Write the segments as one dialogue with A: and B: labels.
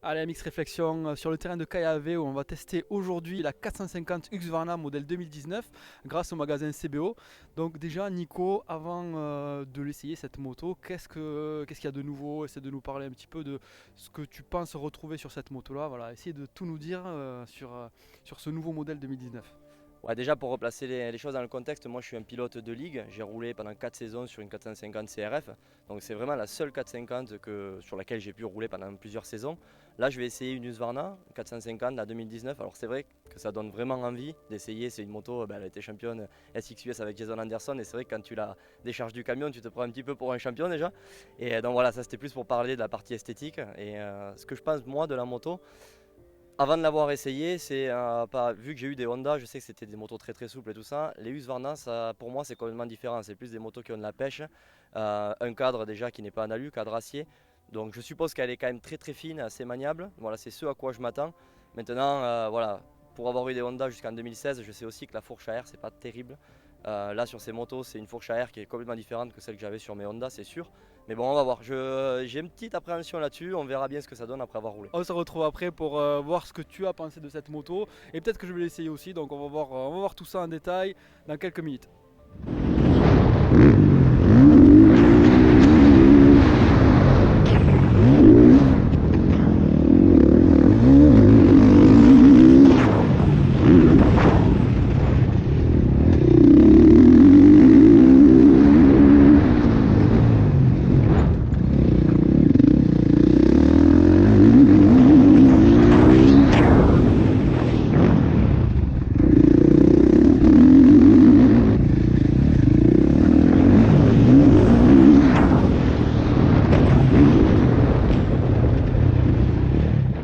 A: Allez, Mix Réflexion sur le terrain de KAV où on va tester aujourd'hui la 450 Husqvarna modèle 2019 grâce au magasin CBO. Donc déjà Nico, avant de l'essayer cette moto, qu'est-ce qu'il y a de nouveau? Essaie de nous parler un petit peu de ce que tu penses retrouver sur cette moto là. Voilà, essaye de tout nous dire sur ce nouveau modèle 2019.
B: Ouais, déjà pour replacer les choses dans le contexte, moi je suis un pilote de ligue, j'ai roulé pendant 4 saisons sur une 450 CRF, donc c'est vraiment la seule 450 sur laquelle j'ai pu rouler pendant plusieurs saisons. Là je vais essayer une Husqvarna 450 la 2019, alors c'est vrai que ça donne vraiment envie d'essayer, c'est une moto, elle a été championne SXUS avec Jason Anderson et c'est vrai que quand tu la décharges du camion tu te prends un petit peu pour un champion déjà. Et donc voilà, ça c'était plus pour parler de la partie esthétique et ce que je pense moi de la moto. Avant de l'avoir essayé, vu que j'ai eu des Honda, je sais que c'était des motos très très souples et tout ça. Les Husqvarna, pour moi, c'est complètement différent. C'est plus des motos qui ont de la pêche, un cadre déjà qui n'est pas en alu, cadre acier. Donc je suppose qu'elle est quand même très très fine, assez maniable. Voilà, c'est ce à quoi je m'attends. Maintenant, voilà, pour avoir eu des Honda jusqu'en 2016, je sais aussi que la fourche à air, c'est pas terrible. Là, sur ces motos, c'est une fourche à air qui est complètement différente que celle que j'avais sur mes Honda, c'est sûr. Mais bon, on va voir. J'ai une petite appréhension là-dessus. On verra bien ce que ça donne après avoir roulé.
A: On se retrouve après pour voir ce que tu as pensé de cette moto et peut-être que je vais l'essayer aussi. Donc on va voir tout ça en détail dans quelques minutes.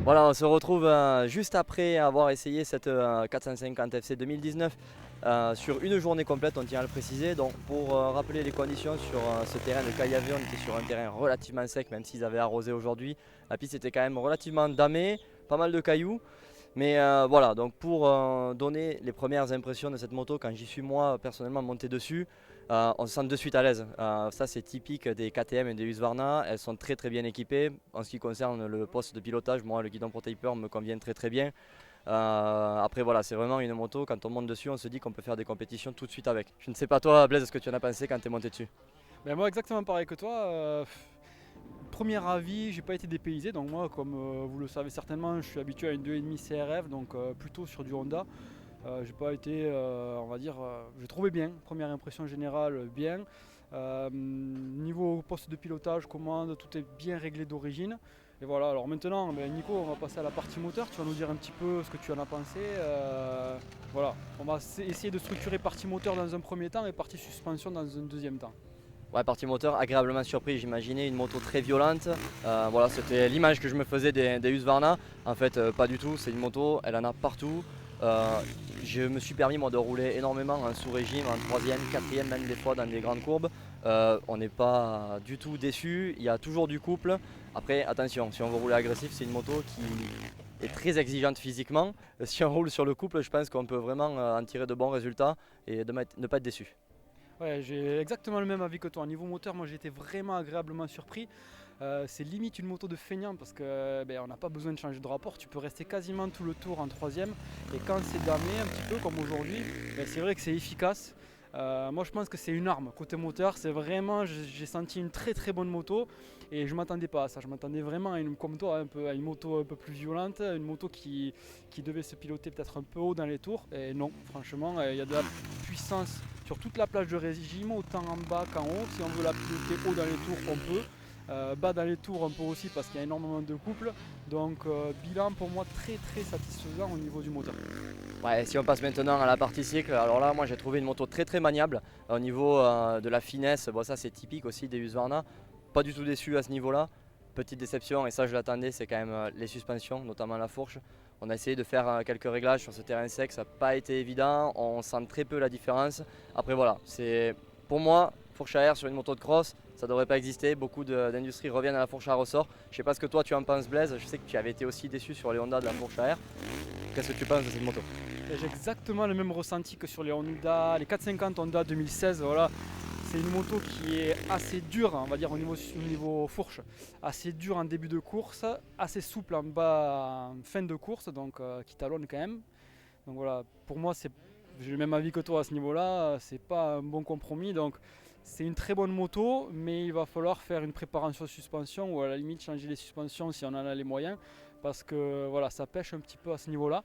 B: Voilà, on se retrouve juste après avoir essayé cette 450 FC 2019 sur une journée complète, on tient à le préciser. Donc pour rappeler les conditions sur ce terrain de KAV, on était sur un terrain relativement sec, même s'ils avaient arrosé aujourd'hui. La piste était quand même relativement damée, pas mal de cailloux. Mais voilà, donc pour donner les premières impressions de cette moto, quand j'y suis moi personnellement monté dessus, on se sent de suite à l'aise. Ça c'est typique des KTM et des Husqvarna, elles sont très très bien équipées. En ce qui concerne le poste de pilotage, moi le guidon ProTaper me convient très très bien. Après voilà, c'est vraiment une moto, quand on monte dessus, on se dit qu'on peut faire des compétitions tout de suite avec. Je ne sais pas toi Blaise, ce que tu en as pensé quand tu es monté dessus.
A: Ben moi exactement pareil que toi. Premier avis, j'ai pas été dépaysé, donc moi comme vous le savez certainement, je suis habitué à une 2,5 CRF, donc plutôt sur du Honda. J'ai pas été, on va dire, j'ai trouvé bien, première impression générale bien. Niveau poste de pilotage, commande, tout est bien réglé d'origine. Et voilà, alors maintenant, ben Nico, on va passer à la partie moteur, tu vas nous dire un petit peu ce que tu en as pensé. Voilà, on va essayer de structurer partie moteur dans un premier temps et partie suspension dans un deuxième temps.
B: Ouais, partie moteur, agréablement surpris, j'imaginais une moto très violente. Voilà, c'était l'image que je me faisais des Husqvarna. En fait, pas du tout, c'est une moto, elle en a partout. Euh, je me suis permis moi de rouler énormément en sous-régime, en troisième, quatrième, même des fois dans des grandes courbes. On n'est pas du tout déçu, il y a toujours du couple. Après, attention, si on veut rouler agressif, c'est une moto qui est très exigeante physiquement. Si on roule sur le couple, je pense qu'on peut vraiment en tirer de bons résultats et ne pas être déçu.
A: Ouais, j'ai exactement le même avis que toi. Niveau moteur, moi j'ai été vraiment agréablement surpris. C'est limite une moto de feignant parce que on n'a pas besoin de changer de rapport. Tu peux rester quasiment tout le tour en troisième. Et quand c'est damé un petit peu comme aujourd'hui, c'est vrai que c'est efficace. Moi je pense que c'est une arme. Côté moteur, c'est vraiment, j'ai senti une très très bonne moto et je m'attendais pas à ça. Je m'attendais vraiment à une, comme toi, à une moto un peu plus violente, une moto qui devait se piloter peut-être un peu haut dans les tours. Et non, franchement, il y a de la puissance sur toute la plage de régime, autant en bas qu'en haut. Si on veut la piloter haut dans les tours, on peut. Bas dans les tours, on peut aussi parce qu'il y a énormément de couple. Donc bilan pour moi très très satisfaisant au niveau du moteur.
B: Ouais, si on passe maintenant à la partie cycle, alors là moi j'ai trouvé une moto très très maniable au niveau de la finesse. Bon, ça c'est typique aussi des Husqvarna, pas du tout déçu à ce niveau là. Petite déception, et ça je l'attendais, c'est quand même les suspensions, notamment la fourche. On a essayé de faire quelques réglages sur ce terrain sec, ça n'a pas été évident, on sent très peu la différence. Après voilà, c'est pour moi, fourche à air sur une moto de cross, ça devrait pas exister. Beaucoup d'industries reviennent à la fourche à ressort. Je sais pas ce que toi tu en penses, Blaise. Je sais que tu avais été aussi déçu sur les Honda de la fourche à air. Qu'est-ce que tu penses de cette moto?
A: Et j'ai exactement le même ressenti que sur les Honda, les 450 Honda 2016. Voilà. C'est une moto qui est assez dure, on va dire au niveau fourche, assez dure en début de course, assez souple en bas en fin de course, donc qui talonne quand même. Donc voilà, pour moi j'ai le même avis que toi à ce niveau-là, c'est pas un bon compromis. Donc c'est une très bonne moto, mais il va falloir faire une préparation suspension ou à la limite changer les suspensions si on en a les moyens, parce que voilà, ça pêche un petit peu à ce niveau-là.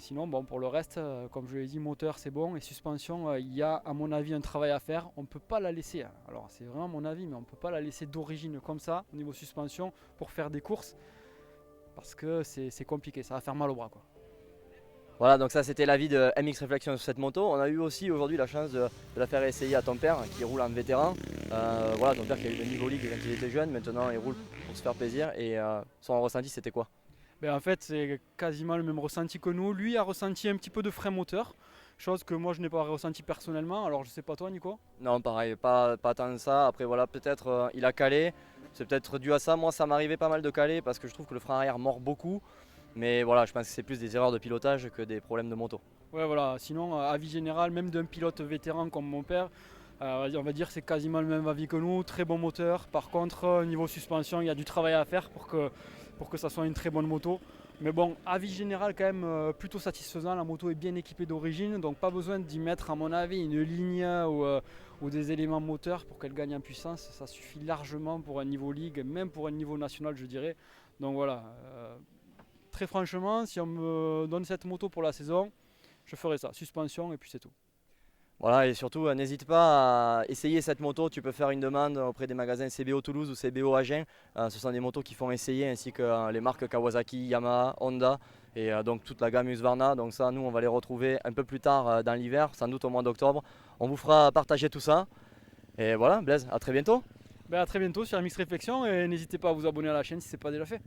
A: Sinon, bon, pour le reste, comme je l'ai dit, moteur c'est bon et suspension, il y a à mon avis un travail à faire. On ne peut pas la laisser, alors c'est vraiment mon avis, mais on ne peut pas la laisser d'origine comme ça au niveau suspension pour faire des courses parce que c'est compliqué, ça va faire mal au bras, quoi.
B: Voilà, donc ça c'était l'avis de MX Réflexion sur cette moto. On a eu aussi aujourd'hui la chance de la faire essayer à ton père qui roule en vétéran. Voilà, ton père qui a eu le niveau ligue quand il était jeune, maintenant il roule pour se faire plaisir. Et son ressenti c'était quoi?
A: Ben en fait, c'est quasiment le même ressenti que nous. Lui a ressenti un petit peu de frein moteur, chose que moi je n'ai pas ressenti personnellement. Alors je sais pas toi, Nico?
B: Non, pareil, pas tant de ça. Après voilà, peut-être il a calé. C'est peut-être dû à ça. Moi ça m'arrivait pas mal de caler parce que je trouve que le frein arrière mord beaucoup. Mais voilà, je pense que c'est plus des erreurs de pilotage que des problèmes de moto.
A: Ouais, voilà. Sinon, avis général, même d'un pilote vétéran comme mon père, on va dire que c'est quasiment le même avis que nous. Très bon moteur. Par contre, niveau suspension, il y a du travail à faire pour que ça soit une très bonne moto. Mais bon, avis général quand même plutôt satisfaisant. La moto est bien équipée d'origine, donc pas besoin d'y mettre à mon avis une ligne ou des éléments moteurs pour qu'elle gagne en puissance. Ça suffit largement pour un niveau ligue, même pour un niveau national je dirais. Donc voilà, très franchement, si on me donne cette moto pour la saison, je ferai ça, suspension et puis c'est tout.
B: Voilà, et surtout, n'hésite pas à essayer cette moto. Tu peux faire une demande auprès des magasins CBO Toulouse ou CBO Agen. Ce sont des motos qui font essayer, ainsi que les marques Kawasaki, Yamaha, Honda et donc toute la gamme Husqvarna. Donc ça, nous, on va les retrouver un peu plus tard dans l'hiver, sans doute au mois d'octobre. On vous fera partager tout ça. Et voilà, Blaise, à très bientôt.
A: Ben à très bientôt sur MX Réflexion et n'hésitez pas à vous abonner à la chaîne si ce n'est pas déjà fait.